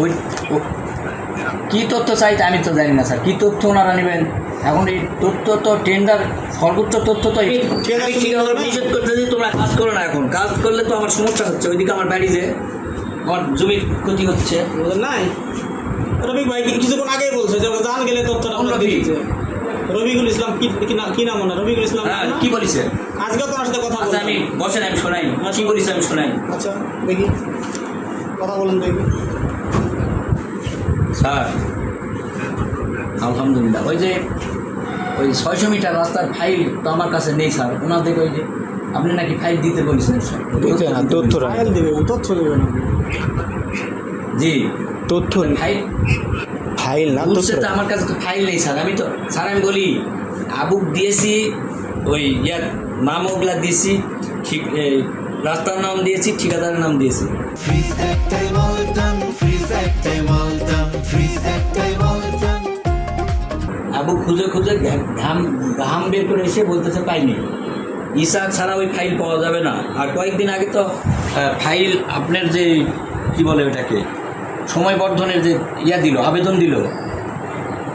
ওই কী তথ্য চাইতে আমি তো জানি না স্যার, কী তথ্য ওনারা নেবেন এখন? এই তথ্য তো টেন্ডার সর্বোচ্চ তথ্য তো নিষেধ করতেছি তোমরা কাজ করো না। এখন কাজ করলে তো আমার সমস্যা হচ্ছে, ওইদিকে আমার বাড়ি যে আমার জমির ক্ষতি হচ্ছে। নাই রফিক ভাই কিছুক্ষণ আগেই বলছে যে জান গেলে তথ্যটা আমরা দিয়েছে। রফিকুল ইসলাম কি নাম ওনার? রফিকুল ইসলাম কি বলিছে আজকে তো ওনার সাথে কথা বলছি। আমি বসেন, আমি শোনাই কি বলিছে, আমি শোনাই। আচ্ছা দেখি কথা বলেন দেখি। স্যার আলহামদুলিল্লাহ ওই যে ওই 600 মিটার রাস্তার ফাইল তো আমার কাছে নেই স্যার। ওনাদের ওই যে আপনি নাকি ফাইল দিতে বলেছেন স্যার, ফাইল দেবেন, তথ্য দেবেন। জি তথ্য ফাইল না, বুঝছে তো আমার কাছে তো ফাইল নেই স্যার। আমি তো স্যার আমি বলি আবুক দিয়েছি, ওই ইয়ার নাম ওগুলা দিয়েছি, ঠিক রাস্তার নাম দিয়েছি, ঠিকাদারের নাম দিয়েছি। আবু খুঁজে খুঁজে ঘাম বের করে এসে বলতেছে পাইনি। ইসাক ছাড়া ওই ফাইল পাওয়া যাবে না। আর কয়েকদিন আগে তো ফাইল আপনার যে কি বলে ওটাকে সময় বর্ধনের যে ইয়া দিল, আবেদন দিল,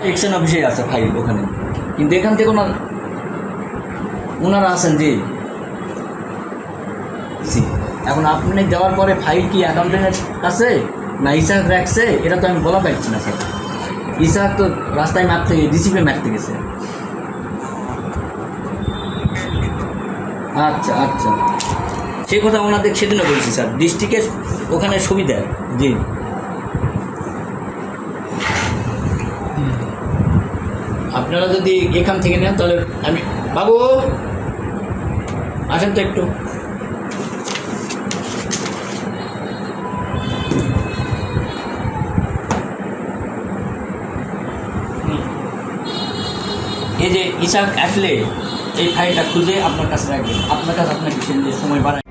এক্সচেঞ্জ অফিসে আছে ফাইল ওখানে, কিন্তু এখান থেকে ওনারা আছেন জি। এখন আপনি দেওয়ার পরে ফাইল কি অ্যাকাউন্টেন্টের কাছে না ইসাক রাখছে এটা তো আমি বলা পারছি না স্যার। ইসাক তো রাস্তায় মারতে গিয়ে ডিসিপ্লিন মারতে গেছে। আচ্ছা আচ্ছা, সেই কথা ওনাদের সেদিনও বলছি স্যার, ডিস্ট্রিক্টের ওখানে সুবিধা। জি আপনারা যদি এখান থেকে নেন তাহলে আমি বাবু আসেন তো একটু। এই যে ইসাক আসলে এই ফাইলটা খুঁজে আপনার কাছে রাখবেন, আপনার কাছে আপনাকে সময় বাড়ায়।